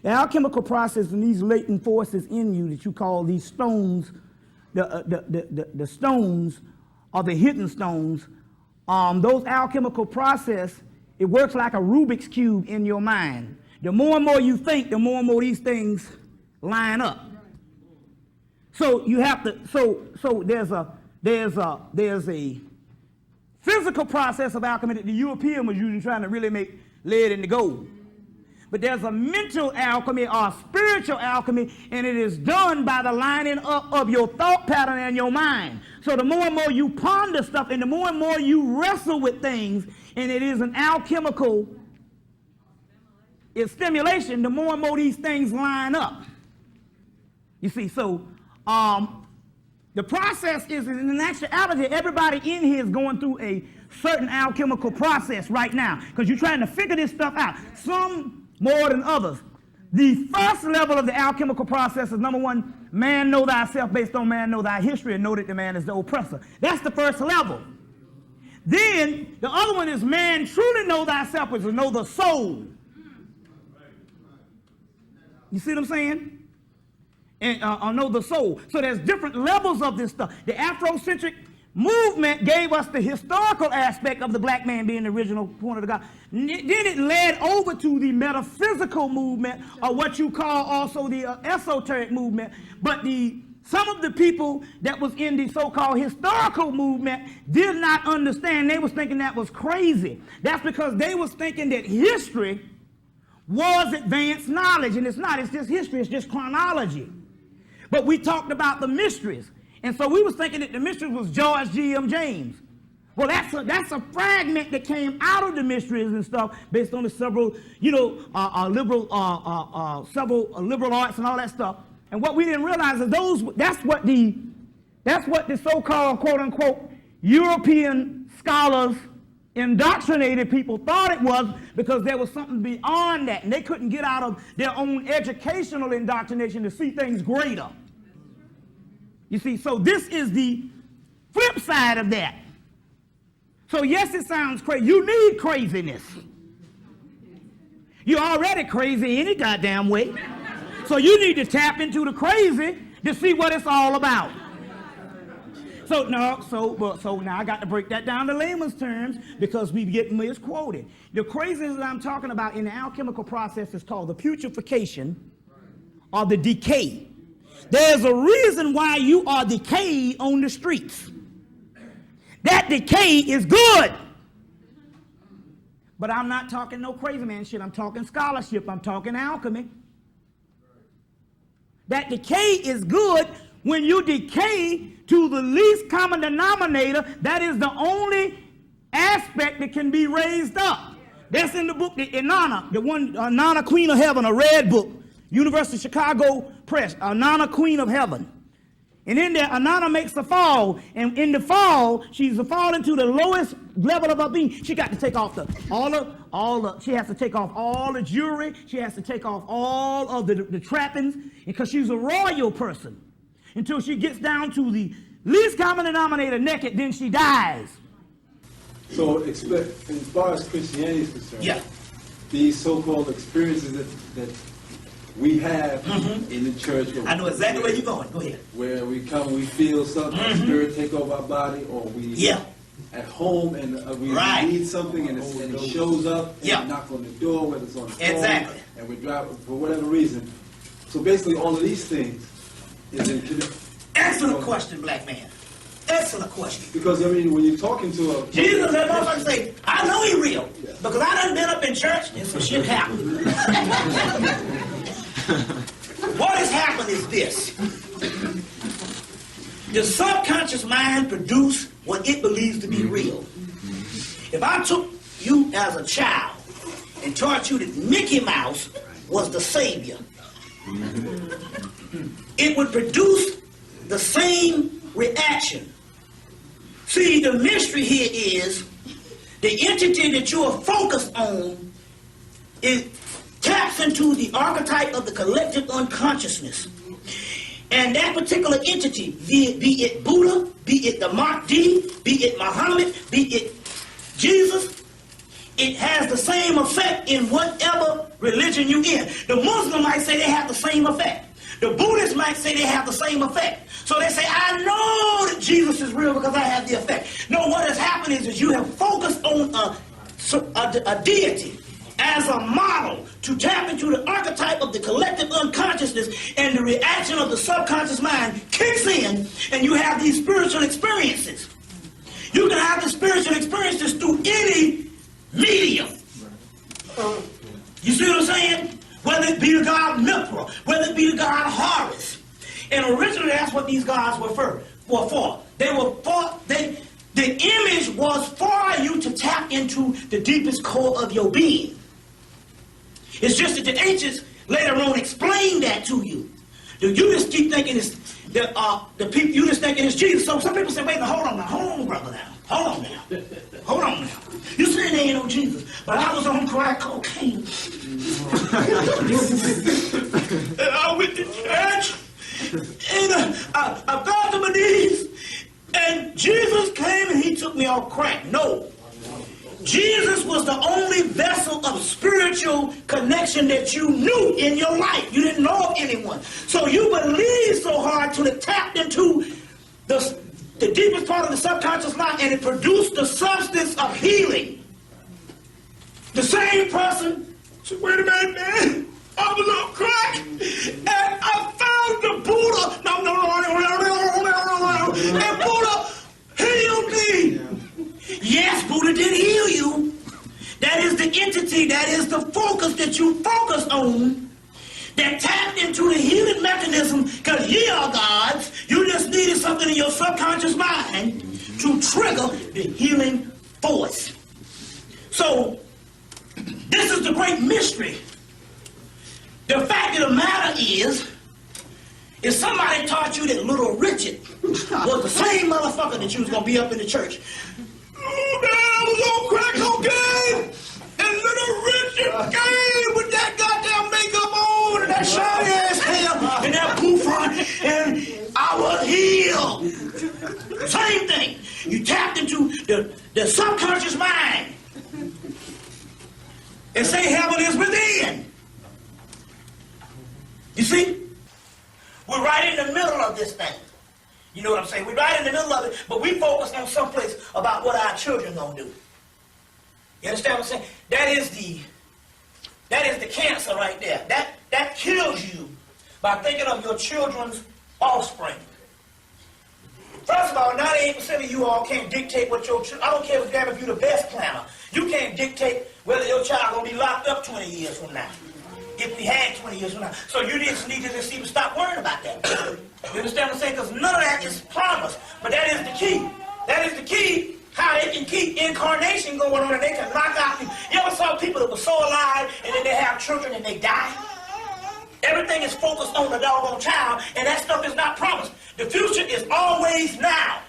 The alchemical process and these latent forces in you that you call these stones, the stones or the hidden stones, those alchemical process, it works like a Rubik's Cube in your mind. The more and more you think, the more and more these things line up. So you have to, so there's a physical process of alchemy that the European was using, trying to really make lead into gold. But there's a mental alchemy or spiritual alchemy, and it is done by the lining up of your thought pattern and your mind. So the more and more you ponder stuff, and the more and more you wrestle with things, and it is an alchemical stimulation, the more and more these things line up. You see, so the process is, in actuality, everybody in here is going through a certain alchemical process right now, because you're trying to figure this stuff out. Some more than others. The first level of the alchemical process is, number one, man know thyself based on man know thy history, and know that the man is the oppressor. That's the first level. Then the other one is man truly know thyself, is to know the soul. You see what I'm saying? And know the soul. So there's different levels of this stuff. The Afrocentric movement gave us the historical aspect of the black man being the original point of the God. Then it led over to the metaphysical movement, or what you call also the esoteric movement. But some of the people that was in the so-called historical movement did not understand. They was thinking that was crazy. That's because they was thinking that history was advanced knowledge, and it's not. It's just history. It's just chronology. But we talked about the mysteries. And so we was thinking that the mysteries was George G.M. James. Well, that's a fragment that came out of the mysteries and stuff based on the several, liberal arts and all that stuff. And what we didn't realize is that's what the so-called quote unquote European scholars, indoctrinated people thought it was, because there was something beyond that, and they couldn't get out of their own educational indoctrination to see things greater. You see, so this is the flip side of that. So yes, it sounds crazy. You need craziness. You're already crazy any goddamn way. So you need to tap into the crazy to see what it's all about. So now I got to break that down to layman's terms, because we get misquoted. The craziness that I'm talking about in the alchemical process is called the putrefaction or the decay. There's a reason why you are decayed on the streets. That decay is good. But I'm not talking no crazy man shit. I'm talking scholarship. I'm talking alchemy. That decay is good when you decay to the least common denominator. That is the only aspect that can be raised up. That's in the book, the Inanna, the one, Inanna, Queen of Heaven, a red book, University of Chicago Press, Inanna, Queen of Heaven. And in there, Inanna makes a fall, and in the fall, she's falling to the lowest level of her being. She got to take off she has to take off all the jewelry. She has to take off all of the trappings, because she's a royal person. Until she gets down to the least common denominator naked, then she dies. So, as far as Christianity is concerned, yeah, these so-called experiences that we have in the church. I know exactly where you're going. Go ahead. Where we come, we feel something, spirit take over our body, or we at home and we need something and it shows up, and we knock on the door, whether it's on the phone, and we drive for whatever reason. So basically, all of these things is in. Excellent question, black man. Excellent question. Because I mean, when you're talking to a Jesus, that motherfucker say, "I know he real," because I done been up in church and some shit happened. What has happened is this: the subconscious mind produces what it believes to be real. If I took you as a child and taught you that Mickey Mouse was the savior, it would produce the same reaction. See, the mystery here is the entity that you are focused on. It taps into the archetype of the collective unconsciousness. And that particular entity, be it Buddha, be it the Mahdi, be it Muhammad, be it Jesus, it has the same effect in whatever religion you're in. The Muslim might say they have the same effect. The Buddhists might say they have the same effect. So they say, I know that Jesus is real because I have the effect. No, what has happened is you have focused on a deity as a model to tap into the archetype of the collective unconsciousness, and the reaction of the subconscious mind kicks in, and you have these spiritual experiences. You can have the spiritual experiences through any medium. You see what I'm saying? Whether it be the god Mithra, whether it be the god Horus. And originally that's what these gods were for. The image was for you to tap into the deepest core of your being. It's just that the ancients later on explained that to you. You just keep thinking it's the people. You just thinking it's Jesus. So some people say, "Wait, hold on, brother, now, hold on now. You saying there ain't no Jesus, but I was on crack cocaine, and I went to church, and I fell to my knees, and Jesus came and he took me off crack." No. Jesus was the only vessel of spiritual connection that you knew in your life. You didn't know of anyone. So you believed so hard till it tapped into the deepest part of the subconscious mind, and it produced the substance of healing. The same person said, "Wait a minute, man. I was on crack, and I found the Buddha. And Buddha healed me." Yes, Buddha did heal you. That is the entity, that is the focus that you focus on, that tapped into the healing mechanism, because ye are gods. You just needed something in your subconscious mind to trigger the healing force. So, this is the great mystery. The fact of the matter is, if somebody taught you that Little Richard was the same motherfucker that you was going to be up in the church, "Oh, man, I was on crack cocaine, and Little Richard came with that goddamn makeup on, and that shiny ass hair, and that bouffant, and I was healed." Same thing. You tapped into the subconscious mind and say heaven is within. You see? We're right in the middle of this thing. You know what I'm saying? We're right in the middle of it, but we focus on someplace about what our children gonna do. You understand what I'm saying? That is the cancer right there. That kills you by thinking of your children's offspring. First of all, 98% of you all can't dictate what your children. I don't care if you're the best planner. You can't dictate whether your child gonna be locked up 20 years from now. If we had 20 years from now. So you just need to just even stop worrying about that. You understand what I'm saying? Because none of that is promised. But that is the key. That is the key, how they can keep incarnation going on, and they can knock out people. You ever saw people that were so alive and then they have children and they die? Everything is focused on the doggone child, and that stuff is not promised. The future is always now.